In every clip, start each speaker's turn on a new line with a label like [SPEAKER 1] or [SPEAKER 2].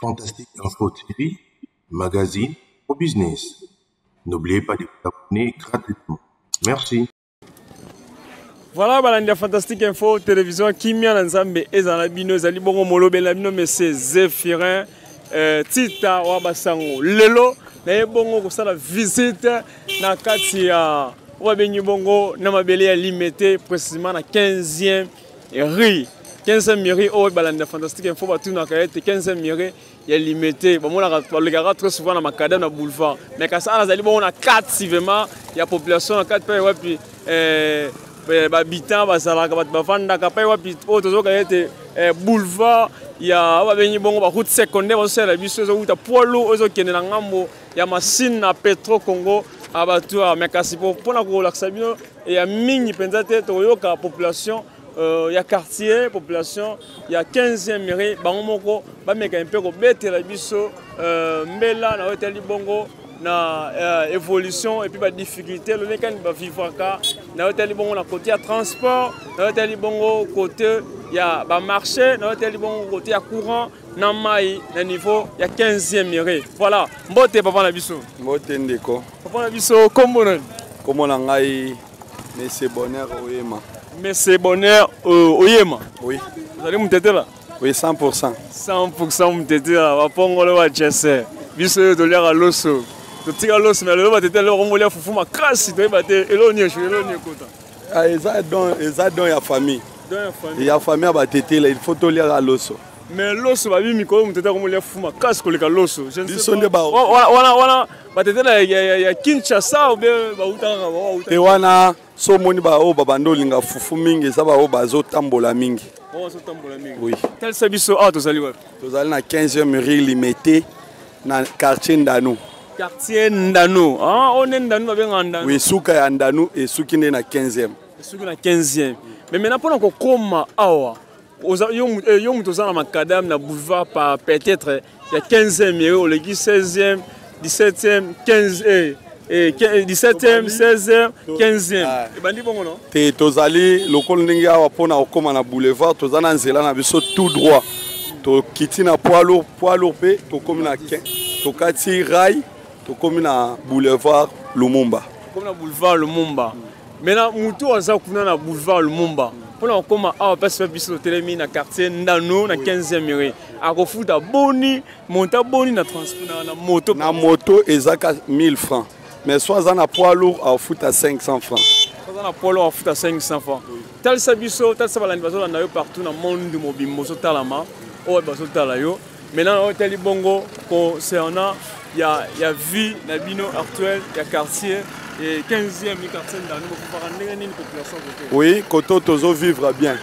[SPEAKER 1] Fantastique Info TV, magazine au business. N'oubliez pas de vous abonner gratuitement. Merci.
[SPEAKER 2] Voilà, balandi Fantastique Info télévision Kimia Nzambe ezalabino ezalibongo molobela bino monsieur Zéphirin Tita Wabasango lelo na ebongo kosala visite na kati ya wabenyi bongo na mabele ya limité précisément na 15e rue 15e rue au balandi Fantastique Info batuna kayete 15e rue ya limité bomona balekaka très souvent na makadam na boulevard mais kasa azali bongo na 4 sivement ya population na 4 pe wapi babitan bazalaka bato bavandaka pa wapi oyo tozoka ete boulevard ya babenyi bongo ba route secondaire bazosala biso ezouta poilo ezokende na ngambo ya machine na Petro Congo abatu amekasi mpona kolakisa bino ya mingi mpenza te toyoka population ya quartier population ya 15e mairie bango moko bameka mpe kobetela biso mbela na oteli bongo na évolution et puis ba difficulté le nekani ba vivaka na hôtel bongo na côté ya transport na hôtel bongo côté ya ba marché na hôtel bongo côté ya courant na mai na niveau ya 15e mairie voilà mbote papa na biso
[SPEAKER 3] mbote ndeko
[SPEAKER 2] papa na biso
[SPEAKER 3] kombo na ngai Monsieur Bonheur Oyema
[SPEAKER 2] Monsieur Bonheur Oyema
[SPEAKER 3] oui
[SPEAKER 2] vous allez mutetela
[SPEAKER 3] oui 100%
[SPEAKER 2] mutetela ba pongolo ba jesse biso to lera loso totika loso mais le batete le rongolia fufu makasi to bate eloni kota
[SPEAKER 3] ah eza don ya famille ya famille batete il faut to lera loso
[SPEAKER 2] mais loso babi mikolo mutete rongolia fufu makasi koleka loso je ne sais
[SPEAKER 3] pas
[SPEAKER 2] wana batete ya Kinshasa ou bien ba
[SPEAKER 3] te wana so moni ba o babando linga fufu mingi eza ba o bazo tambola mingi oui
[SPEAKER 2] tel sabiso a tozali
[SPEAKER 3] na 15e rue limité na quartier Ndanu.
[SPEAKER 2] Quartier Ndanu. Ah, on est Ndanu avec Ndanu.
[SPEAKER 3] Oui, souka ya Ndanu et souki na 15e.
[SPEAKER 2] Souki na 15e. Mais maintenant pendant qu'on koma awa, yo muto na makadam na boulevard par peut-être il y a 15e et au legi 16e, 17e, 15e et 17e, 16e, 15e. Et bandi bongo non?
[SPEAKER 3] Te tozali lokolo ndenge awa pona okoma na boulevard tozana nzela na biso tout droit. To kiti na poids lourd pe to komi na to kati rail to komi na boulevard Lumumba
[SPEAKER 2] comme na boulevard Lumumba maintenant mutu aza kuna na boulevard Lumumba pona koma awa pesa biso telemi na quartier Ndanu na 15e rue akofuta boni monta boni na transport na
[SPEAKER 3] moto ezaka 1000 francs mais soit za na poids lourd afuta 500 francs
[SPEAKER 2] soit na poids lourd afuta 500 francs tel sa biso tel sa balandi bazo na yo partout na monde mobimbo so talama oh bazotala yo maintenant hôtel bongo concernant ya vie na bino actuel ya quartier et 15e quartier Ndanu pour ndenge nini population côté
[SPEAKER 3] oui koto tozo vivre bien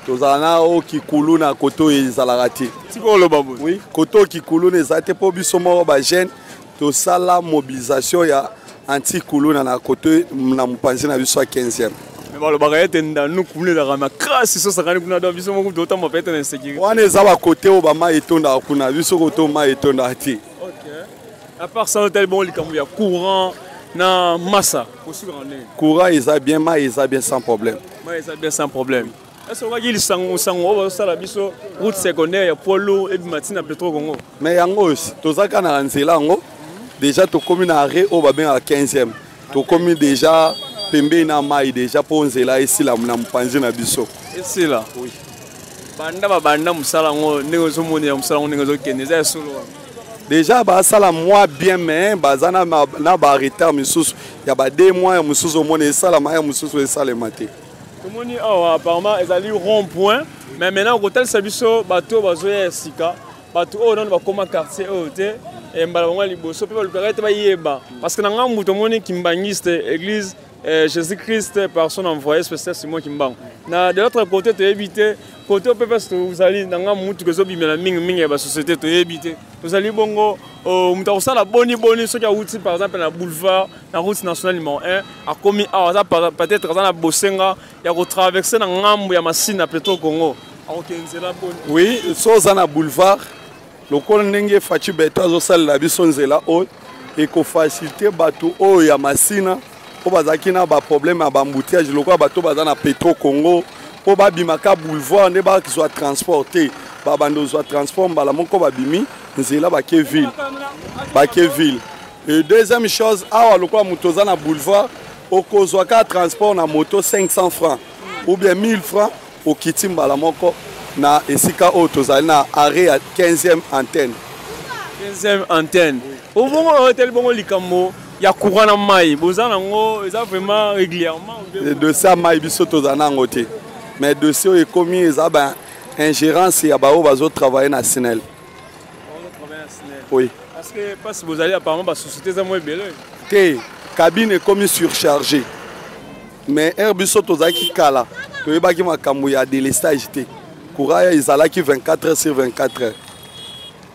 [SPEAKER 3] tozana o kikulu na koto ezalakati
[SPEAKER 2] tiko lo babu
[SPEAKER 3] oui koto kikulu nezate po biso moko ba jeune to sala mobilisation ya anti kuluna na koto na mpanzi na biso 15e
[SPEAKER 2] balo bagayete Ndanu kumule la makasi so sakani kuna do biso moko dota mapete na sécurité
[SPEAKER 3] wana eza ba côté o ba ma etonda kuna biso koto ma etonda ati
[SPEAKER 2] OK à part ça hôtel bon likambu ya courant na massa
[SPEAKER 3] courant eza bien ma eza bien sans problème
[SPEAKER 2] est-ce que il sango sala biso route secondaire ya polo et matina Petro Congo
[SPEAKER 3] mais yango tozaka na nzela ngo déjà to komi na arrêt o ba ben à 15e to komi déjà pembe na mai déjà pour nzela esila na mpanzi na biso
[SPEAKER 2] esila oui banda musala ngo ndenge zo moni ya musala ngo ndenge zo kende za solo
[SPEAKER 3] déjà ba sala moi bien mais bazana na ba retard misusu ya ba 2 mois ya mususu moni esala ma ya mususu esala maté
[SPEAKER 2] tomoni awa apparemment ezali rond point mais maintenant hôtel sabiso bato bazoya sika bato o non ba koma quartier o te et mbala bango liboso pe ba lukaka ba yeba parce que na ngambu tomoni kimbangiste église Jésus-Christ, personne envoyée spéciale, c'est moi qui me bats. De l'autre côté, tu as évité. Côté au PPS, vous allez dans un monde que vous avez mis la société, tu as évité. Vous allez bongo, vous avez la bonne, ce qui a route, par exemple, la boulevard, la route nationale numéro 1, a commis peut-être dans la Bossenga, il y a traversé dans un il y a machine à Petro Congo.
[SPEAKER 3] Oui, sur la boulevard, le colonel Fachi Beta, la bisonzela, et qu'on facilite bateau, il y a machine. Po bazaki na ba problème ba embouteillage lokwa bato bazana Petro Congo po ba bimaka boulevard ne ba qui soit transporté babando zwa transport mbala moko babimi nzela bake ville. Et deuxième chose, awa lokola moto oza na boulevard okozwaka transport na moto 500 francs ou bien 1000 francs okiti mbala moko na esika oyo tozali na arrêt ya 15e antenne.
[SPEAKER 2] 15e antenne. Au bongo tel bongo likambo ya courant na mai boza nango eza vraiment régulièrement
[SPEAKER 3] de ça mai biso tozali nango te. Mais dossier oyo ekomi eza ba ingérence ya bao bazo travailler na SNEL. Oui.
[SPEAKER 2] Parce que vous allez apparemment la société est moins belle.
[SPEAKER 3] Té cabine est comme surchargée. Mais Airbus tozaki kala. To yebaki makambo ya délestage té. Courant ezalaki 24 heures sur 24 heures.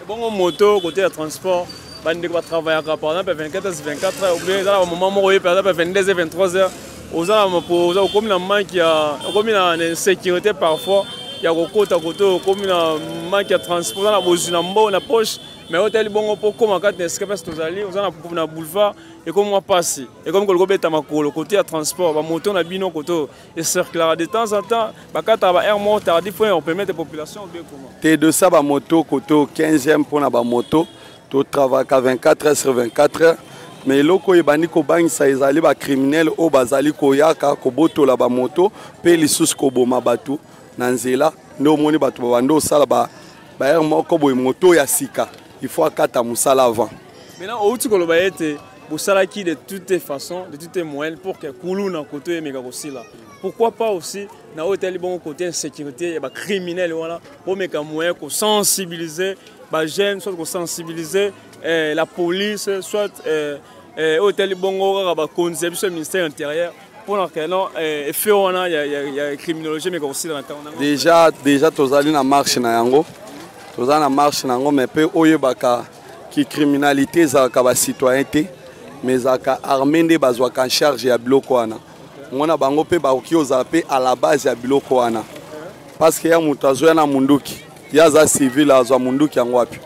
[SPEAKER 2] Bon moto côté de transport, bande va travailler par exemple 24 heures sur 24 heures ou bien dans un moment où par exemple 22 heures 23 heures. Aux gens pour comme la manque il y a comme une insécurité parfois. Il y a côté à côté comme une manque de transport dans la bouche na poche. Mais hôtel bongo pour comment quand est-ce que parce que tozali on a pour na boulevard et comme moi passe et comme kolgo beta makolo côté à transport ba moto na bino côté et circuler de temps en temps ba kata ba air mort tardif on permet des populations bien comment
[SPEAKER 3] té de ça ba moto côté 15e pour na ba moto to travaille à 24 heures sur 24 heures mais loko ebani ko bangisa ezali ba criminel o bazali ko yaka ko boto la ba moto pe lisusu ko boma batu na nzela ndo moni batu ba ndo sala ba air mort ko boy moto ya sika. Il faut akata musala avant.
[SPEAKER 2] Maintenant, au tu koloba ete musala qui de toutes les façons, de toutes les moyens pour que koulou na côté mega aussi là. Pourquoi pas aussi na hôtel bon côté insécurité et ba criminel voilà, pour meka moyen ko sensibiliser ba jeunes soit ko sensibiliser la police soit hôtel bon ba conception ministère intérieur pour que non fait on a il y a criminologie mega aussi dans
[SPEAKER 3] déjà tozali na marche na yango. Nous avons marche nango mais peu oyebaka qui criminalité zaka ba citoyenneté mais zaka armée de bazwaka en charge ya biloko wana ngona bango pe ba okioza pe à la base ya biloko wana parce que ya mutu azoya na munduki ya za civil azwa munduki yango wapi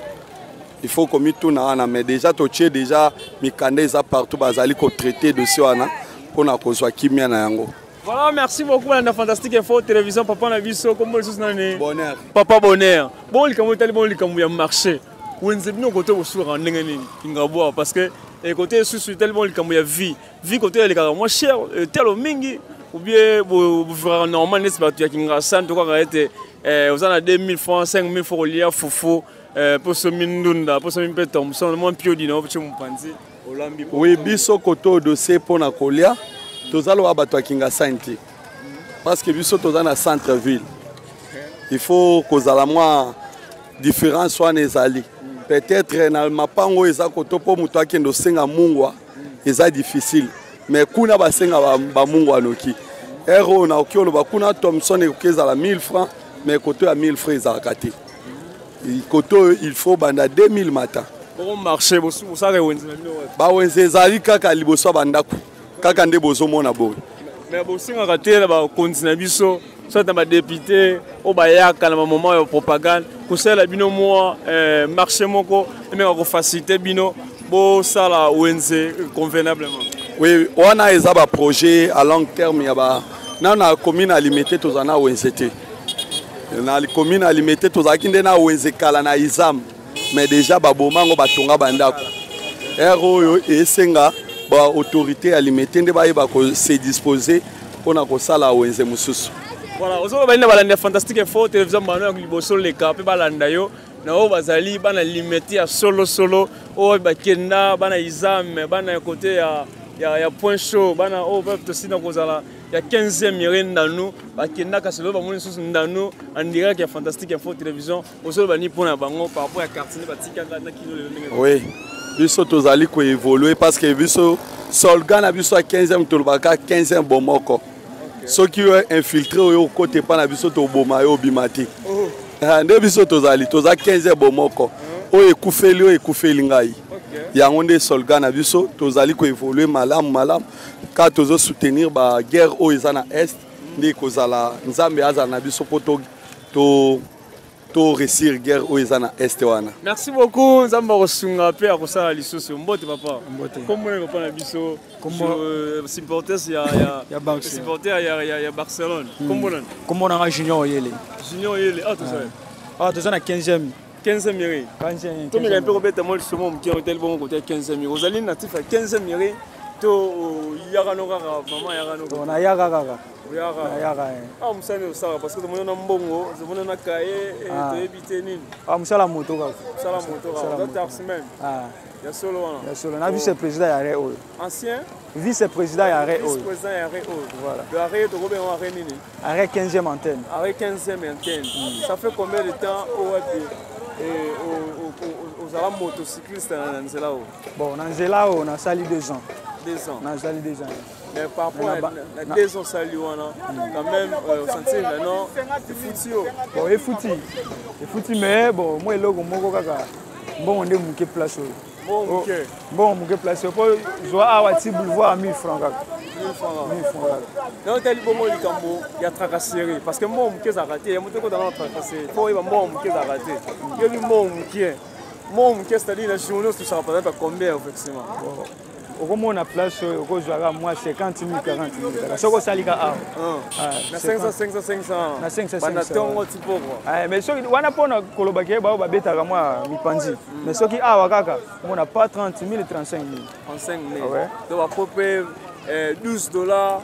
[SPEAKER 3] il faut komi tuna wana mais déjà totie déjà mikande za partout bazali ko traiter dossier wana pona kozwa kimia na yango.
[SPEAKER 2] Voilà, merci beaucoup à la Fantastique Info Télévision Papa Nabiso comme le sous-nané.
[SPEAKER 3] Bonheur.
[SPEAKER 2] Papa Bonheur. Bon, il comme tel bon il comme il a marché. Où nous sommes côté au soir en n'engagé n'ingabo parce que côté sous tellement il comme il y a vie côté les gars moins cher tel au mingi ou bien vous faire normal n'est-ce pas tu as kinga san to quoi été aux en 2000 francs 5000 francs lié foufou pour ce mindunda pour ce min petom son moins pio dino pour mon panzi olambi.
[SPEAKER 3] Oui, biso côté dossier pour na kolia. Tozalo abato akinga santi parce que biso toza na centre ville il faut kozala mwa différence soit nezali peut-être na mapango eza koto po muto akendo senga mungwa eza difficile mais kuna basenga ba mungwa noki ero na okiolo bakuna Thomson ekezala 1000 francs mais koto ya 1000 francs eza kati koto il faut banda 2000 matin
[SPEAKER 2] bon marché bosu ça rewenze
[SPEAKER 3] ba wenze ezali kaka liboso bandako kaka nde bozomona boye
[SPEAKER 2] mais bosinga katela ba continue biso soit na ba député o ba yaka na moment ya propagande kusela bino moi marché moko emeka ko faciliter bino bo sala wenze convenablement.
[SPEAKER 3] Oui, on a eza ba projet à long terme ya ba na commune alimité tozana wenze te na commune alimité tozaki nde na wenze kala na izam mais déjà ba bomango batonga bandako ero esenga ba autorité alimité nde ba se disposer pona ko sala wenze mususu.
[SPEAKER 2] Voilà, ozo ba balanda Fantastique Info Télévision bano ya liboso le cap balanda yo na o bazali bana limité ya solo o ba kenda bana izam bana côté ya point chaud bana o va to sina kozala ya 15e mirenda nous ba kenda ka solo ba moni susu ndanu en direct ya Fantastique Info Télévision ozo ba ni pona bango par rapport à quartier ba tika na kilo le ndenge.
[SPEAKER 3] Oui. Biso tozali ko évoluer parce que biso solgan na biso 15e tolbaka 15e bomoko. Ceux qui ont infiltré au côté pas na biso to boma yo bimati. Nde biso tozali 15e bomoko. O ekufeli ngai. Yango nde solgan na biso tozali ko évoluer malam ka tozo soutenir ba guerre o ezana est ndi kozala nzambe azana na biso poto to réussir guerre au ezana est wana.
[SPEAKER 2] Merci beaucoup nzamba kosunga pe akosala lisusu mbote papa. Comment on papa na biso supporters ya supporter ya Barcelone. Comment on a
[SPEAKER 4] Junior Yele.
[SPEAKER 2] Junior Yele ah tout ça.
[SPEAKER 4] Ah, tu es à 15e.
[SPEAKER 2] 15e mairie.
[SPEAKER 4] 15e.
[SPEAKER 2] Tu me rappelles que tu as dit que tu as dit que tu as 15e mairie. Vous allez natif à 15e mairie. Tu as
[SPEAKER 4] On a Yaga.
[SPEAKER 2] Ah, je sais parce que tu as un bongo, tu as un cahier et tu as habité Nîmes.
[SPEAKER 4] Ah, je suis à la moto.
[SPEAKER 2] Tu as la moto. Tu as semaine.
[SPEAKER 4] Ah.
[SPEAKER 2] Il y a solo.
[SPEAKER 4] On a vice-président Yaré Oyo.
[SPEAKER 2] Ancien
[SPEAKER 4] vice-président Yaré Oyo.
[SPEAKER 2] Vice-président Yaré Oyo.
[SPEAKER 4] Voilà.
[SPEAKER 2] Le Yaré, tu as un Yaré Nini.
[SPEAKER 4] Yaré 15e antenne.
[SPEAKER 2] Yaré 15e antenne. Ça fait combien de temps aux Arabes motocyclistes dans Nzela?
[SPEAKER 4] Bon, dans Nzela, on a sali 2 ans.
[SPEAKER 2] 2 ans.
[SPEAKER 4] On a sali 2 ans.
[SPEAKER 2] Mais par rapport à 2 ans sali, quand même, on sentit maintenant, c'est foutu.
[SPEAKER 4] Bon, c'est foutu, mais bon, moi, je suis bon, on est mouké place. Bon, mouké place. Je vais avoir un boulevard à 1000 francs.
[SPEAKER 2] 1000 francs. Dans le Taliban, il y a tracasserie. Parce que moi, je suis raté. Il y a beaucoup de tracasserie. Il faut que je suis raté. Il y a des gens qui c'est-à-dire la journée, ça ne sera pas combien, effectivement.
[SPEAKER 4] On a place, moi 50 000, 40 000. Ce que ça liga à
[SPEAKER 2] 500.
[SPEAKER 4] Na 500.
[SPEAKER 2] Mais
[SPEAKER 4] ceux qui on a pas na kolobake ba beta moi mi pandi. Mais ceux qui a kaka, on n'a pas 30 000 35 000.
[SPEAKER 2] 35 000. Donc à peu près $12.
[SPEAKER 4] Voilà.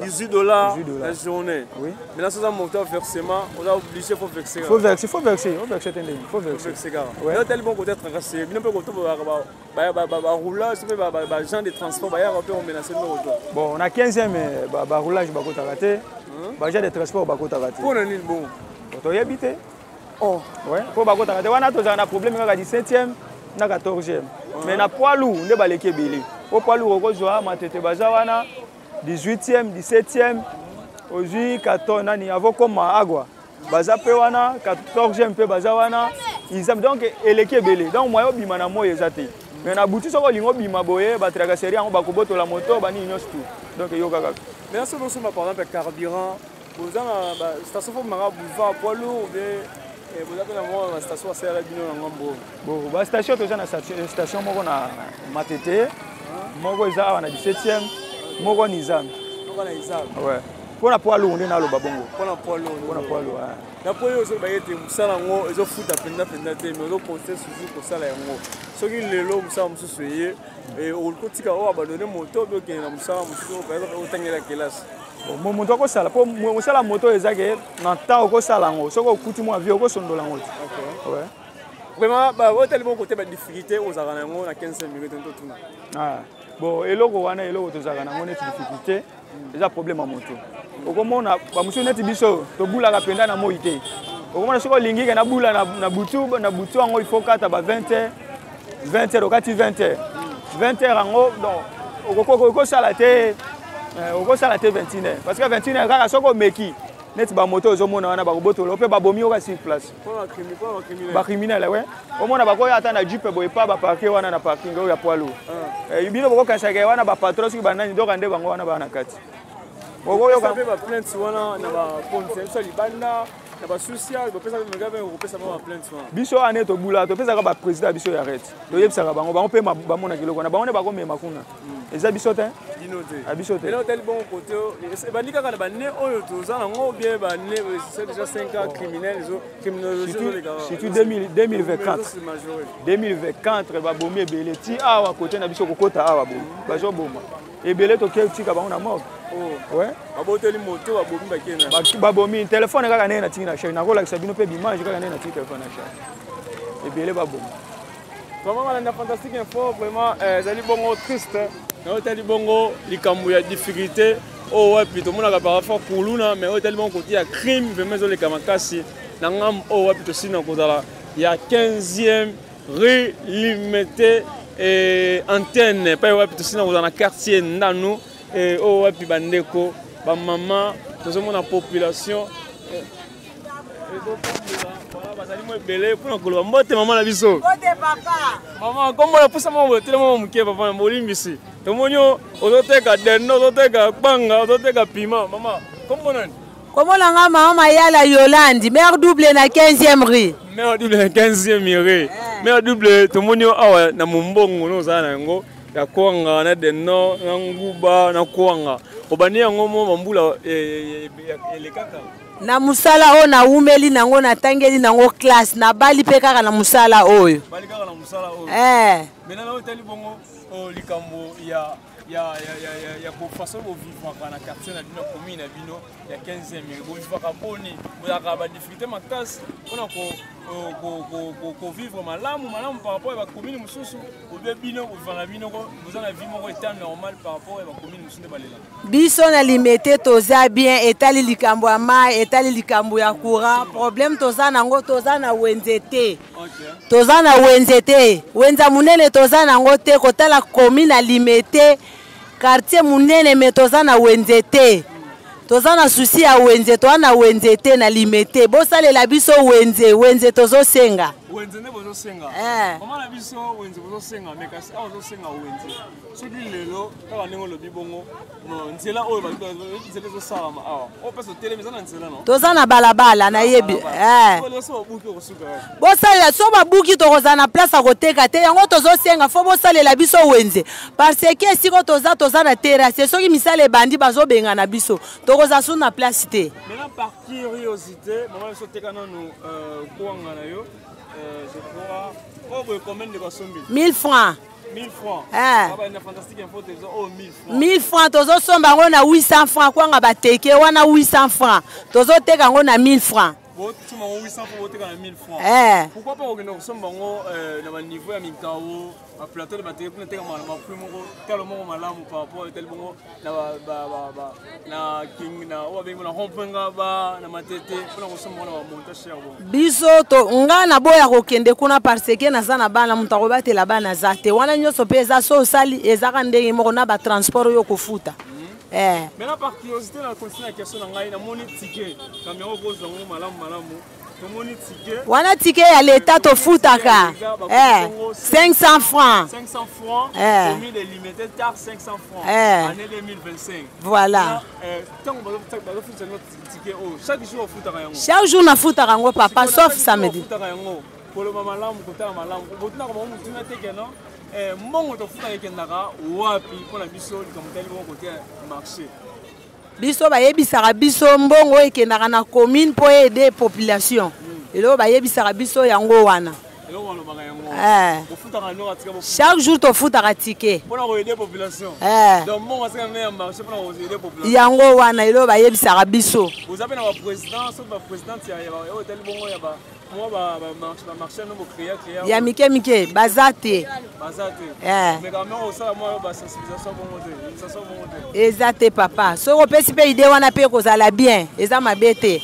[SPEAKER 2] $18 la journée.
[SPEAKER 4] Oui.
[SPEAKER 2] Mais là, c'est un montant versement. On a obligé de verser.
[SPEAKER 4] Il faut verser. Il faut verser.
[SPEAKER 2] Ouais. Là, tellement qu'on est tracassé. Bien que roulage, gens de transport, on menace le retour.
[SPEAKER 4] Bon, on a 15e roulage, on a raté. Gens de transport, on a raté.
[SPEAKER 2] Pour le bon.
[SPEAKER 4] On a habité. Oh. Ouais. Pour on a un problème à 17e, à 14e. Mais na poids lourd, on est baléké belé. Au poids lourd, on a matete bazawana 18e, 17e, aujourd'hui 14 nani avant comme agua. Baza pewana 14e pe bazawana. Donc éléké belé. Donc moi bima na moi ezate. Mais na bouti soko lingo bima boye ba tracasserie on ba koboto la moto ba ni tout. Donc yo kaka.
[SPEAKER 2] Mais là c'est bon par exemple carburant. Vous avez la station pour Mara boulevard poids lourd et vous avez la station à Serra Bino na Ngambo.
[SPEAKER 4] Bon, la station toza na station moko na matete. Moko eza na 17e, moko ni Izam.
[SPEAKER 2] Moko na Izam.
[SPEAKER 4] Ouais. Pour la poids lourd on est na loba bongo.
[SPEAKER 2] Pour la poids lourd.
[SPEAKER 4] Pour la poids lourd.
[SPEAKER 2] Na poids lourd so ba yete musala ngo ezo futa penda te mais ezo poster toujours ko sala yango. Soki lelo musala mususu ye et okotika o abandonner moto donc na musala mususu par exemple otangela kelasi.
[SPEAKER 4] Bon moto ko sala po musala moto ezake na temps ko sala ngo soko okuti mo avion ko sondola ngo. OK. Ouais.
[SPEAKER 2] Vraiment ba tellement côté ba difficulté aux aranango na 15 minutes tout.
[SPEAKER 4] Ah. Bon eloko wana eloko tozaka nango neti difficulté eza problème à moto. Okomona ba musu neti biso to bula ka penda na moite. Okomona soko lingi ke na bula na butu ngo il faut kata ba 20h okati 20h. 20h ngo donc okoko sala te 21h parce que 21h kaka soko meki net ba moto ozomona wana ba kobotolo pe ba bomi oka sur place. Ba criminel ouais. Omona ba ko ata na jeep boye pa ba parquer wana na parking ya poids lourd. Bino boko kansaka wana ba patron soki banani doka nde bango wana ba na kati.
[SPEAKER 2] Boko yo ka ba plainte wana na ba conseil libanda na ba social ba pesa ba ngabe ko pesa ba plainte wana. Biso ane to bula to pesa ka ba président biso ya arrête. To yebisa ka bango pe ba mona kiloko na bango ne ba ko mema kuna. Eza biso te dinote. Abiso te. Elo tel bon côté ba lika ka ba ne oyo to za na ngo bien ba ne c'est déjà 5 cas criminels criminologie les gars. Surtout 2024. 2024 ba bomi belé ti awa côté na biso kokota awa bo. Ba jo boma. Ebele to ke tika bango na mort. Oh. Ouais. Aboteli moto abomi ba kena. Ba bomi téléphone kaka na tina na chaîne na ko la sabino pe image kaka na tina téléphone na chaîne. Ebele ba bomi. Vraiment la fantastique info vraiment zali bongo triste. Na tali bongo likambo ya difficulté oh ouais plutôt mona ka parfois kuluna mais tali bongo côté ya crime vraiment zo le kamakasi na ngam oh ouais plutôt sina kozala ya 15e rue limité et antenne pas ouais plutôt sina kozala na quartier ndanu et oh ouais puis bandeko ba maman nous sommes la population bazali mo belé pour koloba mbote maman na biso mbote papa maman comme la poussa mo tellement mo muke papa mbolimbisi tomonyo ozoteka dendo ozoteka banga ozoteka pima maman comment nani comment nga maman yala Yolande mère double na 15e rue mère double na 15e rue mère double tomonyo awa na mumbongo no zana ngo ya kwanga na dendo na nguba na kwanga obani yango mo mambula elekaka
[SPEAKER 5] na musala o na umeli nango na tangeli nango classe na bali pe kaka na musala oyo
[SPEAKER 2] bali kaka na musala oyo maintenant na hôtel bongo likambo ya façon de vivre dans quartier na bino commune na bino ya 15e bo vivre ka boni bo ya ba difficulté makasi pona ko vivre malamu par rapport à la commune mususu ou bien bino ko vivre na bino ko vous en vie moko état normal par rapport à la commune mususu balela
[SPEAKER 5] biso na limité toza bien etali likambo ya mai etali likambo ya courant problème toza nango toza na wenzete toza na wenzete wenza munene toza nango te kotala commune na limité quartier munene me toza na wenzete toza na souci ya wenze toza na wenzete na limité bosalela biso wenze tozo senga
[SPEAKER 2] wenze ne bozo senga mama na biso wenze bozo senga mais kasi azo senga wenze soki lelo kaka ndenge lobi bongo nzela oyo nzela zo salama awa o peso tele mezana nzela no toza na balabala na yebi bosalela so babuki tokoza na place akoteka te yango tozo senga fo bosalela biso wenze parce que siko toza na terrasse soki misala ebandi bazobenga na biso tokoza su na place te maintenant par curiosité mama biso teka nanu kuanga na yo je crois, combien de personnes
[SPEAKER 5] 1000 francs.
[SPEAKER 2] 1000 francs. Fantastique info, 1000 francs. 1000 francs, tozo somba on a 800 francs, quoi on a bateke, on a 800 francs. Tozo teka on a 1000 francs. Tu m'as 800 francs, tu as 1000 francs. Pourquoi pas on somba dans le niveau à Mintao, à plateau de batterie, pour être ma plus tellement malamu par rapport à tel bon na king na ou avec na rompenga ba na matete pour nous somba na montage cher bon. Biso to nga na boya ko kende kuna parce que na za na bana mutako batela bana zate wana nyoso pesa so sali ezaka ndenge moko na ba transport yo ko futa. Maintenant par curiosité na continuer la question na ngai na moni ticket caméra pose ngo malamu wana ticket ya l'état to futaka 500 francs 500 francs commune de limité tar 500 francs année 2025 voilà chaque jour na futaka ngo papa sauf samedi pour le malamu kotala malamu botina ko mo tuna teke no mbongo to futaka kendaka wapi pona biso likamutali bo côté marché biso bayebisaka biso mbongo ekendaka na commune pour aider population elo bayebisaka biso yango wana chaque jour to futaka ticket pour aider population donc mbongo saka na marché pour aider population yango wana elo bayebisaka biso vous avez na président so ba président ya hotel bongo ya ba moi ba marché no bo créer ya mike bazate mais quand même ça moi ba sensibilisation bongo te exacte papa so ko pesi pe idée wana pe ko zala bien eza mabete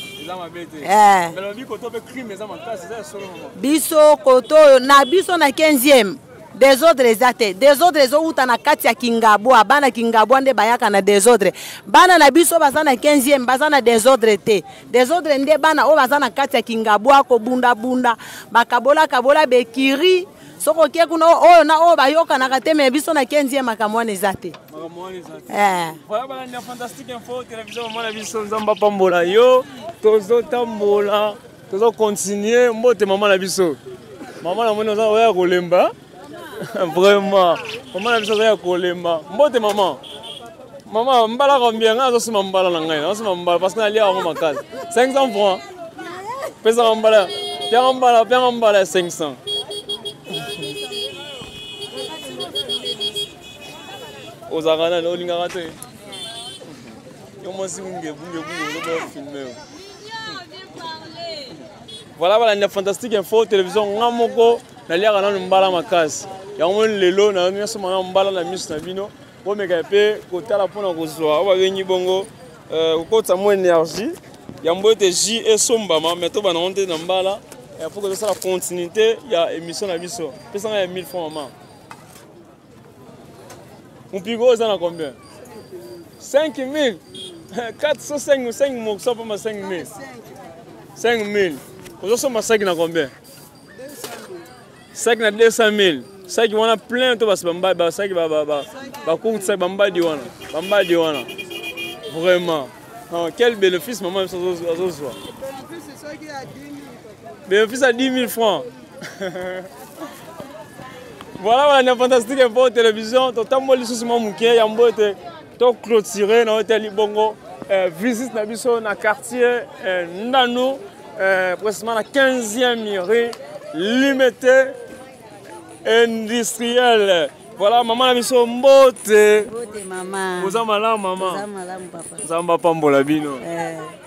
[SPEAKER 2] biso koto na biso na 15e des autres exacte des autres zo uta na kati ya Kingabo abana Kingabo nde bayaka na des autres bana na biso baza na 15e baza na des autres te des autres nde bana o baza na kati ya Kingabo ko bunda kabola bekiri soko ke kuna oyo na o bayoka na kateme biso na 15e makamwana ezate voilà na fantastique info télévision mwana biso nzamba pambola yo tozo tambola tozo continuer mbote mama na biso mama na mwana oya kolemba vraiment mama na biso oya kolemba mbote mama mbala combien nga azosima mbala na ngai azosima mbala parce que na lia ngo makasi 500 francs pesa mbala pia mbala 500 ozakana no lingaka te yo mwasi bunge filmer voilà na fantastique info télévision nga moko naliaka nanu mbala makasi yango lelo na nyonso mana mbala na miso na bino omeka pe kotala mpona kozwa o babengi bongo kokotisa mo énergie yambo ete ji esombama me to bana onte na mbala pour que ça la continuité il y a émission na biso pesa nga ya 1000 francs mama mon pigo ça na combien 5000 405 mots ça pour ma 5000 5000 aujourd'hui ça ma 5 na combien 5 na 200 000 ça qui on a plein to bas bamba ça qui ba compte ça bamba di wana vraiment quel bénéfice maman ça soit bénéfice à 10 000 francs. Voilà, la fantastique info télévision. Totalement les sous mon mouké, yambo était to clôturé dans hôtel Libongo. visite na biso na quartier Ndanu précisément na 15e rue limité industriel. Voilà, maman na biso mbote.
[SPEAKER 6] Mbote mama.
[SPEAKER 2] Oza malamu mama.
[SPEAKER 6] Oza malamu papa.
[SPEAKER 2] Zamba pambola bino.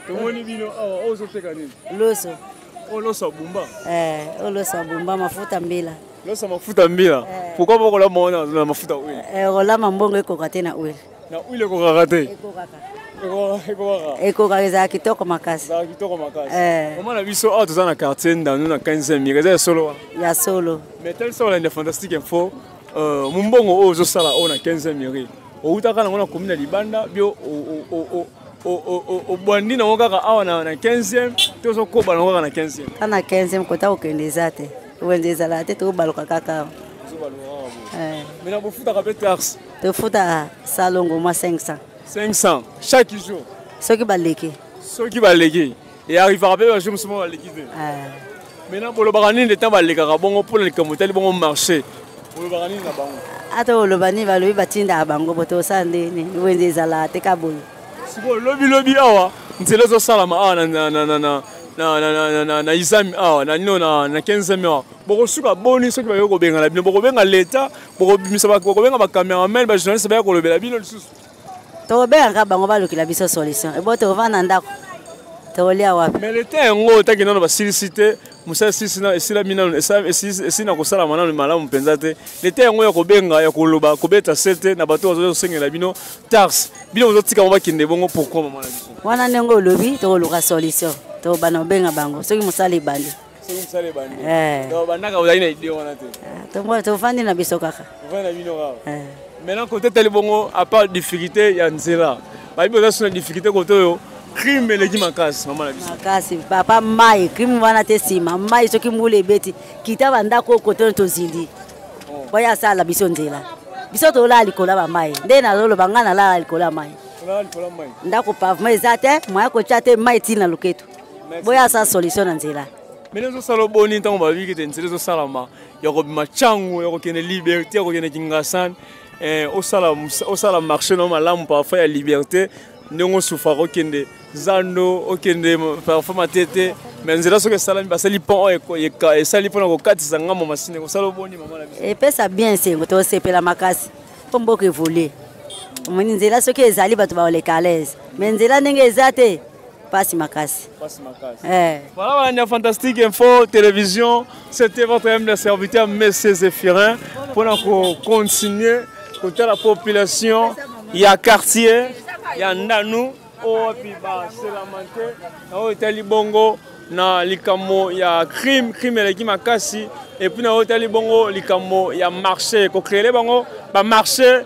[SPEAKER 2] Tomoni bino awa ozo teka nini?
[SPEAKER 6] Loso.
[SPEAKER 2] Loso bumba.
[SPEAKER 6] Loso bumba mafuta mbila.
[SPEAKER 2] Loso mafuta mbila. Pourquoi boko la mona na mafuta huile?
[SPEAKER 6] Rola mambongo eko te na huile.
[SPEAKER 2] Na huile ko kate.
[SPEAKER 6] Eko kaka.
[SPEAKER 2] Eko
[SPEAKER 6] kaka za kitoko makasi.
[SPEAKER 2] Za kitoko makasi. Maman na biso awa toza na quartier Ndanu na 15e rue solo wa.
[SPEAKER 6] Ya solo.
[SPEAKER 2] Mais tel ça la fantastique info. Mumbongo ozo sala ona 15e rue. Outaka na ngona commune Libanda bio o bwandi na ngaka awa na 15e tozo koba na ngaka na 15e.
[SPEAKER 6] Kana 15e kota okendeza te. Wendeza la te to baloka kaka.
[SPEAKER 2] Mais na bofuta ka petars.
[SPEAKER 6] To futa salongo ma 500.
[SPEAKER 2] 500 chaque jour.
[SPEAKER 6] Soki baleki.
[SPEAKER 2] Soki baleki. Et arrive à rappeler je me suis baleki. Maintenant pour le barani de temps baleka bongo pour le kamotali bongo marché. Pour le barani na bango.
[SPEAKER 6] Ato lo bani balobi batinda bango boto sande ni wendeza la te kabulu.
[SPEAKER 2] Siko lobi awa nzela zo salama awa na izami awa na nino na 15e awa boko suka boni soki ba yoko benga la bino boko benga leta boko bimisa ba boko benga ba cameraman ba journaliste ba yoko lobela bino lisusu
[SPEAKER 6] to benga bango balukila biso solution e boto vana ndako to lia wapi
[SPEAKER 2] mais leta ngo taki nano ba silicité musa sisina esila mina esina ko sala manano malamu penza te leta ngo yoko benga ya koloba ko beta sete na bato zo sengela bino tax bino zo tika ba kinde bongo pourquoi maman na biso
[SPEAKER 6] wana nengo lobi to luka solution to bana benga bango soki musali bandi
[SPEAKER 2] soki musali bandi to banaka uzali na idée wana te
[SPEAKER 6] to mo to fandi na biso kaka
[SPEAKER 2] vana bino kaka maintenant côté tali bongo à part difficulté ya nzela ba biso za na difficulté côté yo crime eleki makasi maman na biso
[SPEAKER 6] makasi papa mai crime wana te sima mai soki mule beti kita bandako côté to zindi boya sala biso nzela biso to la likola ba mai nde na lolo bangana la likola mai ndako pavement ezate moya ko chate mai tina loketo boya sa solution na nzela
[SPEAKER 2] mene zo sala boni ntango ba viki te nzela zo sala ma ya ko bima changu ya ko kene liberté ya ko kene kingasan au sala marché no malamu parfois ya liberté ndongo soufa ko kende zando o kende parfois matete mais nzela soke sala mi basali pont e sali pona ko katisa ngamo masine ko sala boni maman na biso
[SPEAKER 6] e pesa bien sengo to sepela makasi pombo ke voler moni nzela soki ezali bato baoleka à l'aise mais nzela ndenge ezate pasi makasi.
[SPEAKER 2] Voilà, on a Fantastique Info Télévision. C'était votre humble serviteur, M. Zéphirin, pour continuer côté la population. Il y a quartier, il y a Ndanu, puis c'est la manque, bongo, na likamo, il y a crime et makasi. Et puis dans l'hôtel bongo, likamo, il y a marché, ko créer bongo, ba marché,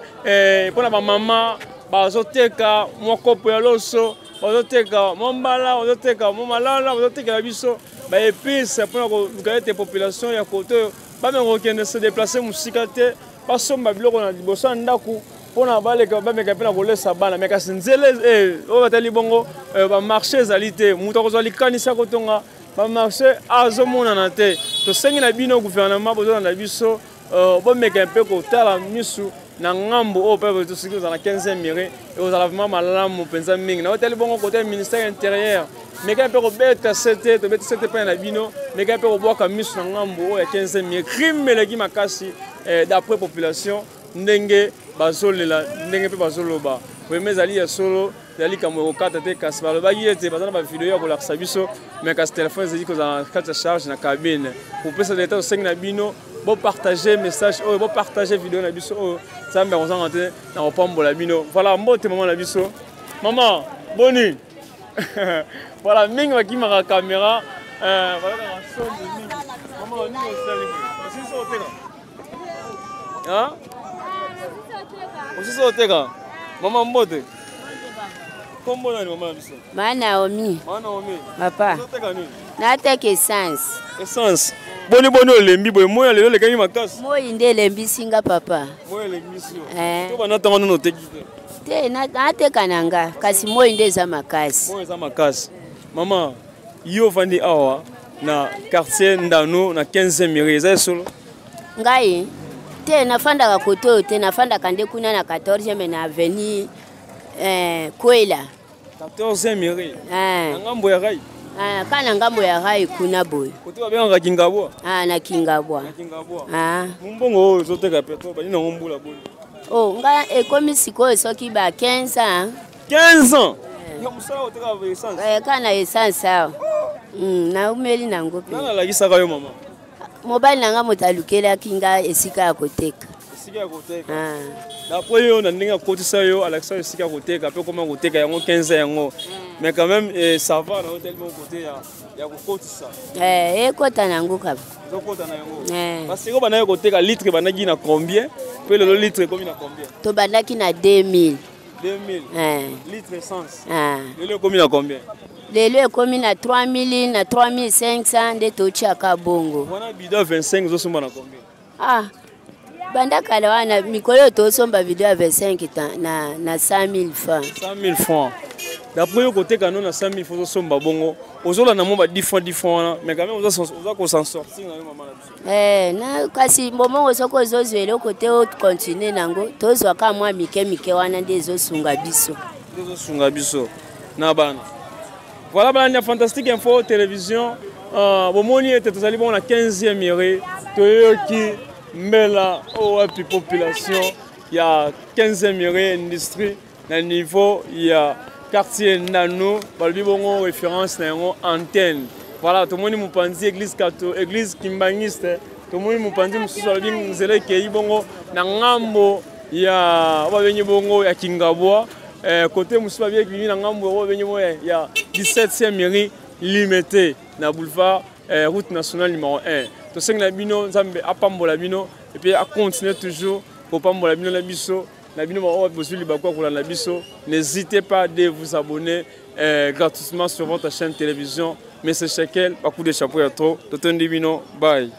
[SPEAKER 2] pour la maman, ba zoteka, moko po ya loso. Bazoteka mombala bazoteka momalala bazoteka la biso ba épices pour la population ya côté ba mengo kende se déplacer musika te ba somba biloko na liboso ndaku pona baleka ba meka pena ko lesa bana meka sinzele o batali bongo ba marché zalité muto ko zali kanisa ko tonga ba marché azomona na te to sengi na bino gouvernement bozo na biso bo meka pe ko tala misu na ngambo o peuple to siki za na 15e mire et aux alavement malamu penza mingi na hôtel bongo côté ministère intérieur mais quand pe ko beta c'était to beta c'était pas na bino mais quand pe ko boka misu na ngambo ya 15e mire crime leki makasi d'après population ndenge bazolela ndenge pe bazoloba premier zali ya solo zali kamo okata te kasbalo ba yete bazana ba vidéo ya ko laksa biso mais kas téléphone zali ko za carte charge na cabine pour pesa d'état 5 na bino bon partager message bon partager vidéo na biso ça me rend entendre na pambola bino voilà mbote maman na biso maman boni voilà mingi bakima ka caméra voilà la son de mingi maman ni aussi so teka hein aussi so teka maman mbote kombo na maman na biso
[SPEAKER 7] Mana Omi papa
[SPEAKER 2] so teka ni
[SPEAKER 7] na teke essence
[SPEAKER 2] boni olembi boy moya lelo lekani makasi
[SPEAKER 7] moyi nde lembi singa papa
[SPEAKER 2] moya lembi sio to bana tango no teki
[SPEAKER 7] te na teka nanga kasi moyi nde za makasi
[SPEAKER 2] mama yo vandi awa na quartier Ndanu na 15e mire za solo
[SPEAKER 7] ngai te nafanda ka koto te nafanda kande kuna na 14e na avenue Kwela
[SPEAKER 2] 14e mairie.
[SPEAKER 7] Ah.
[SPEAKER 2] Ngambo ya rai.
[SPEAKER 7] Ah, kana ngambo ya rai kuna boy.
[SPEAKER 2] Kote ba benga Kingabwa.
[SPEAKER 7] Ah, na Kingabwa.
[SPEAKER 2] Kingabwa.
[SPEAKER 7] Ah.
[SPEAKER 2] Mumbongo oyo zoteka petrol ba nina ngombula boni.
[SPEAKER 7] Oh, nga ekomi sikoyo soki ba 15 ans.
[SPEAKER 2] 15 ans. Ya musala oteka ba essence.
[SPEAKER 7] Kana essence sawa. Na umeli nango pe.
[SPEAKER 2] Nana lakisaka yo mama.
[SPEAKER 7] Mobali nanga motalukelaki nga esika ya koteka.
[SPEAKER 2] Esika ya koteka. D'après yo na ndenge akotisa yo Alexandre esika ya koteka pe comment koteka yango 15 yango. Mais quand même ça va na hôtel mon côté ya kokotisa.
[SPEAKER 7] Ekota nango kaba.
[SPEAKER 2] Zokota na yango. Parce que bana yo koteka litre banaki na combien? Pe le litre komi na combien?
[SPEAKER 7] To bandaki na 2000.
[SPEAKER 2] 2000. Litre essence. Le komi na combien?
[SPEAKER 7] Lelo ekomi na 3000 na 3500 nde totiaka bongo.
[SPEAKER 2] Wana bidon 25 zosomba na combien?
[SPEAKER 7] Banda kala wana mikolo tosomba video ya 25 na 100 000 francs.
[SPEAKER 2] 100 000 francs. D'après yo côté canon na 100 000 francs zosomba bongo. Ozola na mo ba 10 francs mais quand même oza ko s'en sortir na yo mama na biso.
[SPEAKER 7] Na kasi mbongo soko zozwele côté o continuer nango tozwa ka mwa mike wana nde zosunga biso.
[SPEAKER 2] Zosunga biso na bana. Voilà, la Fantastique Info Télévision. Bomoni était tous allés bon la 15e mairie. Toyoki Mela OAP population. Il y a 15e mairie industrie. À niveau il y a quartier Nano. Balbi bongo référence na antenne. Voilà, tout le monde moupanzi église catholique, église kimbangiste. Tout le monde moupanzi mususu balbi nzele kei bongo na ngambo ya babenyi bongo ya Kingabwa. Côté Moussa Biek, il y a 17e mairie limitée na boulevard route nationale numéro 1. Tout ça, nous avons apambola bino et puis à continuer toujours pour pambola bino la biso. La bino va possible pour la biso. N'hésitez pas à vous abonner gratuitement sur votre chaîne télévision. Mais c'est Shekel, pas coup de chapeau à trop. Tout un bino, bye.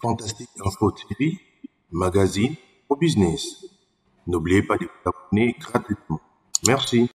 [SPEAKER 1] Fantastique Info TV, magazine au business. N'oubliez pas de vous abonner gratuitement. Merci.